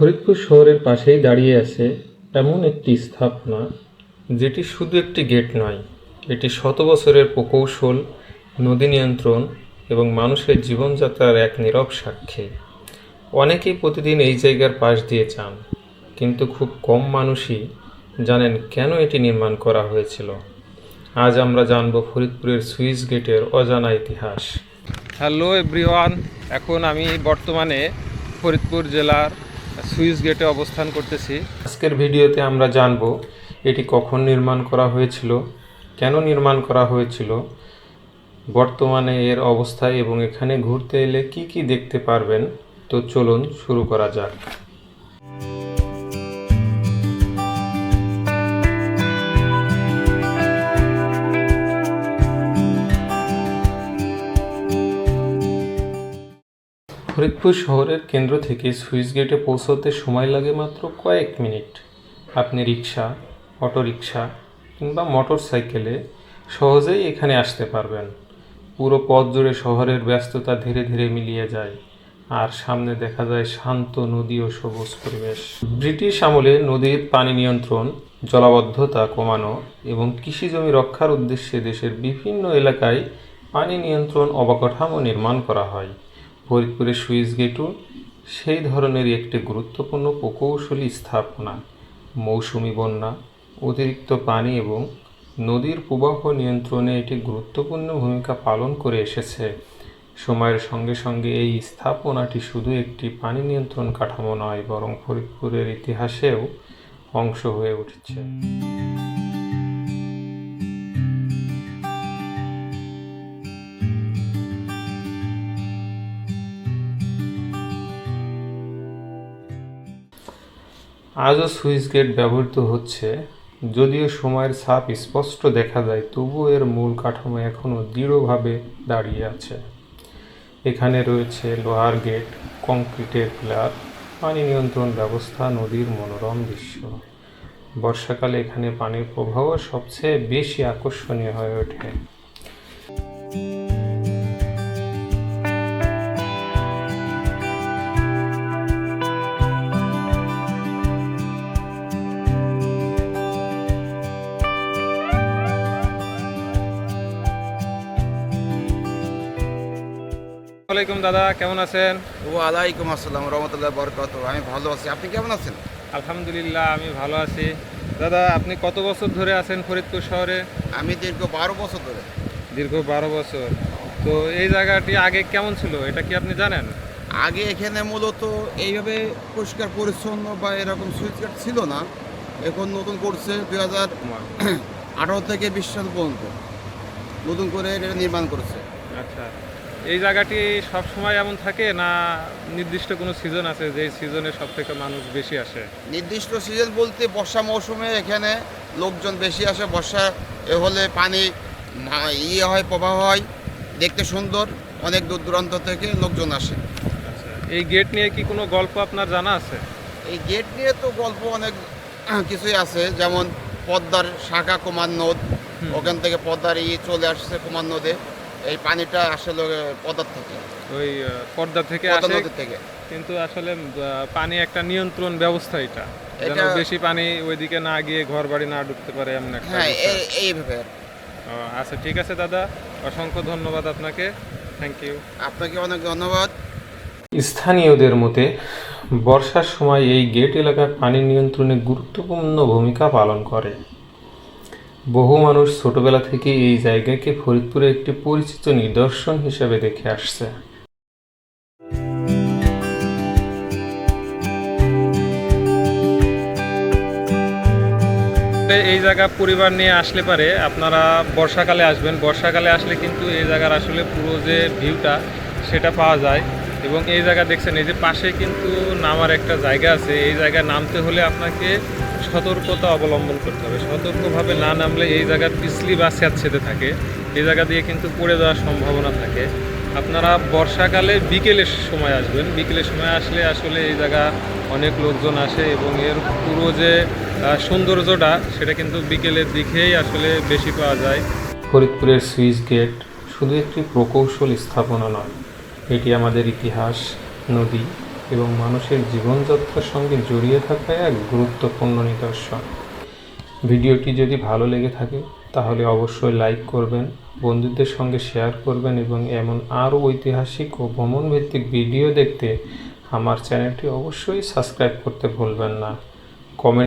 ফরিদপুর শহরের পাশেই দাঁড়িয়ে আছে এমন একটি স্থাপনা যেটি শুধু একটি গেট নয়, এটি শত বছরের প্রকৌশল, নদী নিয়ন্ত্রণ এবং মানুষের জীবনযাত্রার এক নীরব সাক্ষী। অনেকেই প্রতিদিন এই জায়গার পাশ দিয়ে যান, কিন্তু খুব কম মানুষই জানেন কেন এটি নির্মাণ করা হয়েছিল। আজ আমরা জানব ফরিদপুরের সুইচ গেটের অজানা ইতিহাস। হ্যালো এভরিওয়ান, এখন আমি বর্তমানে ফরিদপুর জেলার সুইচ গেটে অবস্থান করতেছি। আজকের ভিডিওতে আমরা জানব এটি কখন নির্মাণ করা হয়েছিল, কেন নির্মাণ করা হয়েছিল, বর্তমানে এর অবস্থা এবং এখানে ঘুরতে এলে কি কি দেখতে পারবেন। তো চলুন শুরু করা যাক। ফরিদপুর শহরের কেন্দ্র থেকে সুইচ গেটে পৌঁছতে সময় লাগে মাত্র কয়েক মিনিট। আপনি রিক্সা, অটোরিকশা কিংবা মোটর সাইকেলে সহজেই এখানে আসতে পারবেন। পুরো পথ জুড়ে শহরের ব্যস্ততা ধীরে ধীরে মিলিয়ে যায়, আর সামনে দেখা যায় শান্ত নদী ও সবুজ পরিবেশ। ব্রিটিশ আমলে নদীর পানি নিয়ন্ত্রণ, জলাবদ্ধতা কমানো এবং কৃষি জমি রক্ষার উদ্দেশ্যে দেশের বিভিন্ন এলাকায় পানি নিয়ন্ত্রণ অবকাঠামো নির্মাণ করা হয়। ফরিদপুরের সুইচ গেটও সেই ধরনেরই একটি গুরুত্বপূর্ণ প্রকৌশলী স্থাপনা। মৌসুমি বন্যা, অতিরিক্ত পানি এবং নদীর প্রবাহ নিয়ন্ত্রণে এটি গুরুত্বপূর্ণ ভূমিকা পালন করে এসেছে। সময়ের সঙ্গে সঙ্গে এই স্থাপনাটি শুধু একটি পানি নিয়ন্ত্রণ কাঠামো নয়, বরং ফরিদপুরের ইতিহাসেও অংশ হয়ে উঠেছে। আজও সুইচ গেট ব্যবহৃত হচ্ছে, যদিও সময়ের ছাপ স্পষ্ট দেখা যায়, তবুও এর মূল কাঠামো এখনও দৃঢ়ভাবে দাঁড়িয়ে আছে। এখানে রয়েছে লোহার গেট, কংক্রিটের পিলার, পানি নিয়ন্ত্রণ ব্যবস্থা, নদীর মনোরম দৃশ্য। বর্ষাকালে এখানে পানির প্রবাহ সবচেয়ে বেশি আকর্ষণীয় হয়ে ওঠে। আসসালামাইকুম দাদা, কেমন আছেন? ওয়ালাইকুম আসসালাম রহমতুল্লাহ বরকাত। আমি ভালো আছি, আপনি কেমন আছেন? আলহামদুলিল্লাহ, আমি ভালো আছি। দাদা, আপনি কত বছর ধরে আছেন ফরিদপুর শহরে? আমি দীর্ঘ 12 বছর ধরে। দীর্ঘ 12 বছর। তো এই জায়গাটি আগে কেমন ছিল, এটা কি আপনি জানেন? আগে এখানে মূলত এইভাবে পরিষ্কার পরিচ্ছন্ন বা এরকম সুইচ গেট ছিল না। এখন নতুন করছে 2018 থেকে 20 সাল পর্যন্ত নতুন করে এটা নির্মাণ করেছে। আচ্ছা, এই জায়গাটি সব সময় এমন থাকে না নির্দিষ্ট কোনো সিজন আছে যে সিজনে সব থেকে মানুষ বেশি আসে? নির্দিষ্ট সিজন বলতে বর্ষা মৌসুমে এখানে লোকজন বেশি আসে। বর্ষা হলে পানি হয়, প্রবাহ হয়, দেখতে সুন্দর, অনেক দূর দূরান্ত থেকে লোকজন আসে। আচ্ছা, এই গেট নিয়ে কি কোনো গল্প আপনার জানা আছে? এই গেট নিয়ে তো গল্প অনেক কিছুই আছে, যেমন পদ্মার শাখা কুমার নদ, ওখান থেকে পদ্মার চলে আসছে কুমার নদে। এই পানিটা আসলে পদ্মার থেকে, ওই পদ্মা থেকে পদ্মা আসে, নদী থেকে। কিন্তু আসলে পানি একটা নিয়ন্ত্রণ ব্যবস্থা, এটা যেন এটা বেশি পানি ওইদিকে না গিয়ে ঘর বাড়ি না ঢুকতে পারে এমন একটা হ্যাঁ, অবস্থা। এইভাবে। আচ্ছা, ঠিক আছে দাদা, অসংখ্য ধন্যবাদ আপনাকে। Thank you. আপনাকে অনেক ধন্যবাদ। স্থানীয়দের মতে বর্ষার সময় এই গেট এলাকার পানি নিয়ন্ত্রণে গুরুত্বপূর্ণ ভূমিকা পালন করে। বহু মানুষ ছোটবেলা থেকে এই জায়গাকে ফরিদপুরে একটি পরিচিত নিদর্শন হিসেবে দেখে আসছে। এই জায়গা পরিবার নিয়ে আসলে পারে আপনারা বর্ষাকালে আসবেন। বর্ষাকালে আসলে কিন্তু এই জায়গার আসলে পুরো যে ভিউটা সেটা পাওয়া যায়। এবং এই জায়গা দেখছেন, এই যে পাশে কিন্তু নামার একটা জায়গা আছে। এই জায়গায় নামতে হলে আপনাকে সতর্কতা অবলম্বন করতে হবে। সতর্কভাবে না নামলে এই জায়গার পিছলি বা স্যাঁতসেঁতে থাকে, এই জায়গা দিয়ে কিন্তু পড়ে যাওয়ার সম্ভাবনা থাকে। আপনারা বর্ষাকালে বিকেলের সময় আসবেন। বিকেলের সময় আসলে আসলে এই জায়গা অনেক লোকজন আসে এবং এর পুরো যে সৌন্দর্যটা সেটা কিন্তু বিকেলের দিকেই আসলে বেশি পাওয়া যায়। ফরিদপুরের সুইচ গেট শুধু একটি প্রকৌশল স্থাপনা নয়, এটি আমাদের ইতিহাস, নদী এবং মানুষের জীবনযাত্রার সঙ্গে জড়িয়ে থাকা এক গুরুত্বপূর্ণ নিদর্শন। ভিডিওটি যদি ভালো লেগে থাকে তাহলে অবশ্যই লাইক করবেন, বন্ধুদের সঙ্গে শেয়ার করবেন এবং এমন আরও ঐতিহাসিক ও ভ্রমণভিত্তিক ভিডিও দেখতে আমার চ্যানেলটি অবশ্যই সাবস্ক্রাইব করতে ভুলবেন না।